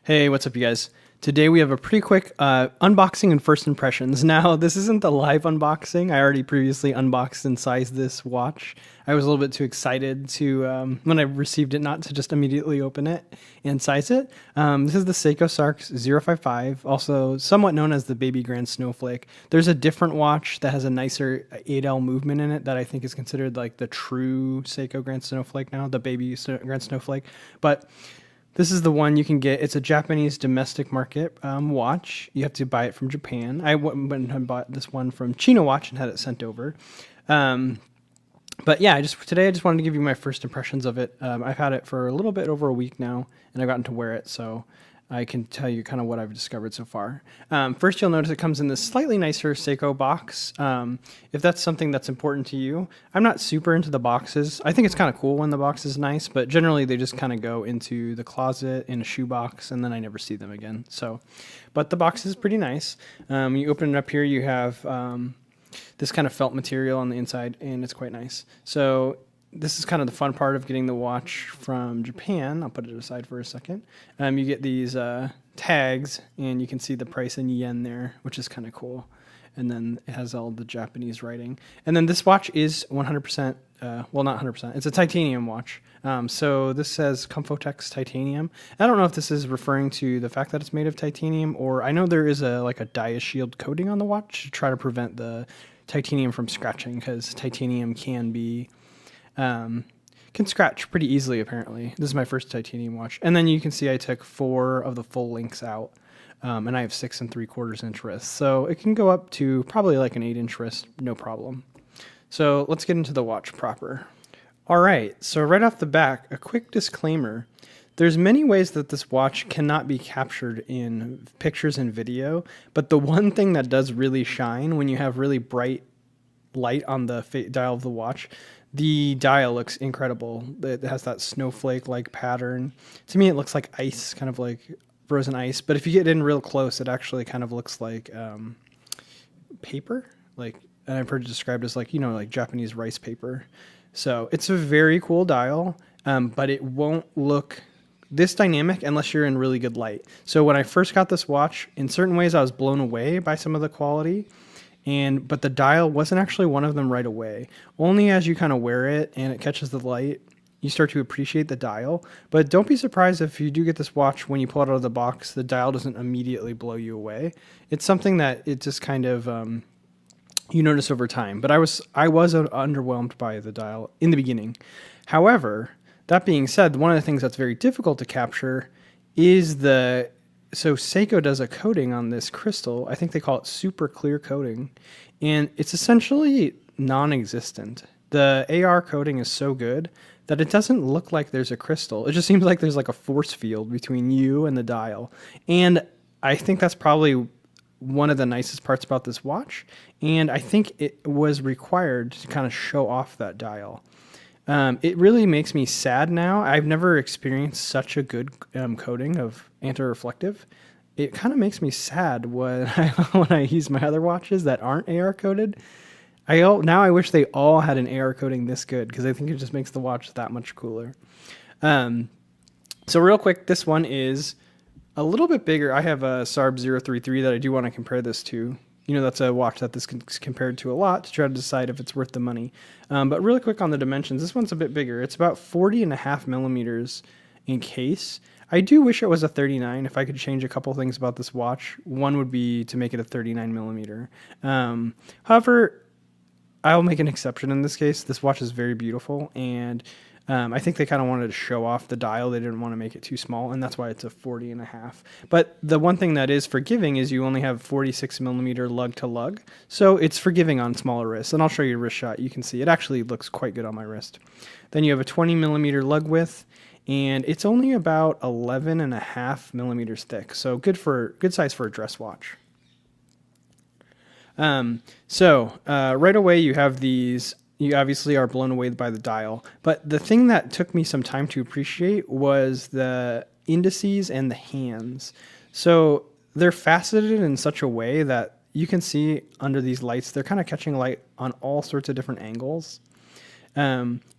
Hey, what's up, you guys? Today we have a pretty quick unboxing and first impressions. Now, this isn't the live unboxing. I already previously unboxed and sized this watch. I was a little bit too excited to, when I received it, not to just immediately open it and size it. This is the Seiko Sarx055, also somewhat known as the Baby Grand Snowflake. There's a different watch that has a nicer 8L movement in it that I think is considered like the true Seiko Grand Snowflake now, the Baby Grand Snowflake. But this is the one you can get. It's a Japanese domestic market watch. You have to buy it from Japan. I went and bought this one from Chino Watch and had it sent over. But yeah, today I just wanted to give you my first impressions of it. I've had it for a little bit over a week now, and I've gotten to wear it, so I can tell you kind of what I've discovered so far. First, you'll notice it comes in this slightly nicer Seiko box. If that's something that's important to you, I'm not super into the boxes. I think it's kind of cool when the box is nice, but generally they just kind of go into the closet in a shoebox, and then I never see them again. So, but the box is pretty nice. You open it up here, you have this kind of felt material on the inside, and it's quite nice. So this is kind of the fun part of getting the watch from Japan. I'll put it aside for a second. You get these tags, and you can see the price in yen there, which is kind of cool. And then it has all the Japanese writing. And then this watch is 100%, well, not 100%. It's a titanium watch. So this says Comfotex titanium. I don't know if this is referring to the fact that it's made of titanium, or I know there is a Diashield coating on the watch to try to prevent the titanium from scratching, because titanium can scratch pretty easily, apparently. This is my first titanium watch. And then you can see I took 4 of the full links out, and I have 6 3/4 inch wrists. So it can go up to probably like an 8-inch wrist, no problem. So let's get into the watch proper. All right, so right off the back, a quick disclaimer. There's many ways that this watch cannot be captured in pictures and video, but the one thing that does really shine when you have really bright light on the dial of the watch, the dial looks incredible. It has that snowflake-like pattern. To me, it looks like ice, kind of like frozen ice. But if you get in real close, it actually kind of looks like paper. And I've heard it described as like Japanese rice paper. So it's a very cool dial, but it won't look this dynamic unless you're in really good light. So when I first got this watch, in certain ways I was blown away by some of the quality. But the dial wasn't actually one of them right away. Only as you kind of wear it and it catches the light, you start to appreciate the dial. But don't be surprised if you do get this watch, when you pull it out of the box, the dial doesn't immediately blow you away. It's something that it just kind of you notice over time. But I was underwhelmed by the dial in the beginning. However, that being said, one of the things that's very difficult to capture is so Seiko does a coating on this crystal. I think they call it super clear coating, and it's essentially non-existent. The AR coating is so good that it doesn't look like there's a crystal. It just seems like there's like a force field between you and the dial. And I think that's probably one of the nicest parts about this watch, and I think it was required to kind of show off that dial. It really makes me sad now. I've never experienced such a good coating of anti-reflective. It kind of makes me sad when I use my other watches that aren't AR coated. Now I wish they all had an AR coating this good, because I think it just makes the watch that much cooler. So real quick, this one is a little bit bigger. I have a SARB033 that I do want to compare this to. That's a watch that this is compared to a lot to try to decide if it's worth the money. But really quick on the dimensions, this one's a bit bigger. It's about 40.5 millimeters in case. I do wish it was a 39. If I could change a couple things about this watch, one would be to make it a 39 millimeter. However, I'll make an exception in this case. This watch is very beautiful, and I think they kind of wanted to show off the dial. They didn't want to make it too small, and that's why it's a 40.5. But the one thing that is forgiving is you only have 46 millimeter lug to lug, so it's forgiving on smaller wrists. And I'll show you a wrist shot. You can see it actually looks quite good on my wrist. Then you have a 20 millimeter lug width, and it's only about 11.5 millimeters thick, so good size for a dress watch. Right away you have these. You obviously are blown away by the dial, but the thing that took me some time to appreciate was the indices and the hands. So they're faceted in such a way that you can see under these lights, they're kind of catching light on all sorts of different angles.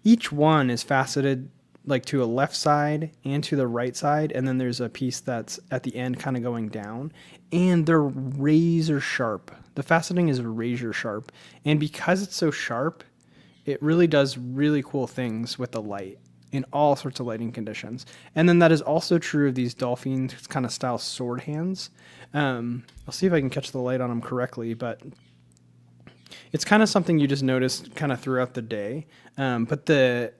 Each one is faceted like to a left side and to the right side, and then there's a piece that's at the end kind of going down, and they're razor sharp. The faceting is razor sharp, and because it's so sharp, it really does really cool things with the light in all sorts of lighting conditions. And then that is also true of these dolphin kind of style sword hands. I'll see if I can catch the light on them correctly, but it's kind of something you just notice kind of throughout the day. But the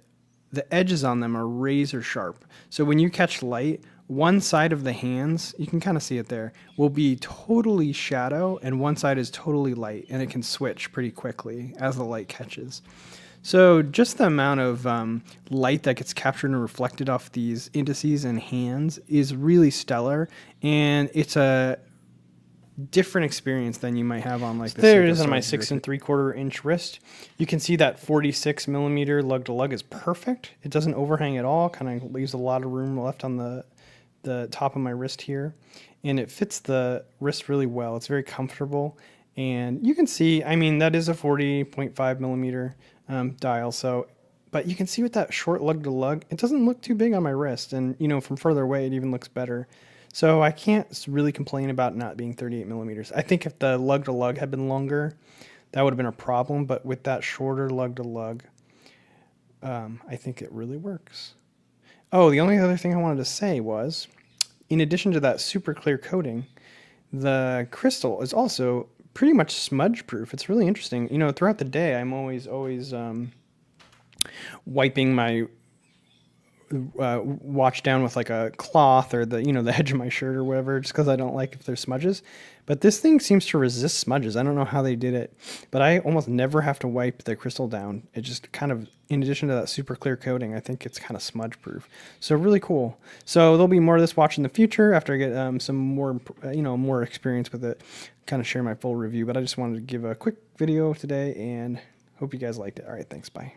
edges on them are razor sharp. So when you catch light, one side of the hands, you can kind of see it there, will be totally shadow, and one side is totally light, and it can switch pretty quickly as the light catches. So just the amount of light that gets captured and reflected off these indices and hands is really stellar, and it's a different experience than you might have on like the there it is on my 6 3/4 inch wrist. You can see that 46 millimeter lug to lug is perfect. It doesn't overhang at all, kind of leaves a lot of room left on the top of my wrist here, and it fits the wrist really well. It's very comfortable, and you can see, I mean, that is a 40.5 millimeter dial, so but you can see with that short lug to lug, it doesn't look too big on my wrist, and you know, from further away it even looks better. So I can't really complain about not being 38 millimeters. I think if the lug to lug had been longer, that would have been a problem. But with that shorter lug to lug, I think it really works. Oh, the only other thing I wanted to say was, in addition to that super clear coating, the crystal is also pretty much smudge proof. It's really interesting. You know, throughout the day, I'm always wiping my watch down with like a cloth or the, you know, the edge of my shirt or whatever, just because I don't like if there's smudges. But this thing seems to resist smudges. I don't know how they did it, but I almost never have to wipe the crystal down. It just kind of, in addition to that super clear coating, I think it's kind of smudge proof. So really cool. So there'll be more of this watch in the future after I get some more, more experience with it, kind of share my full review. But I just wanted to give a quick video today and hope you guys liked it. All right, thanks. Bye.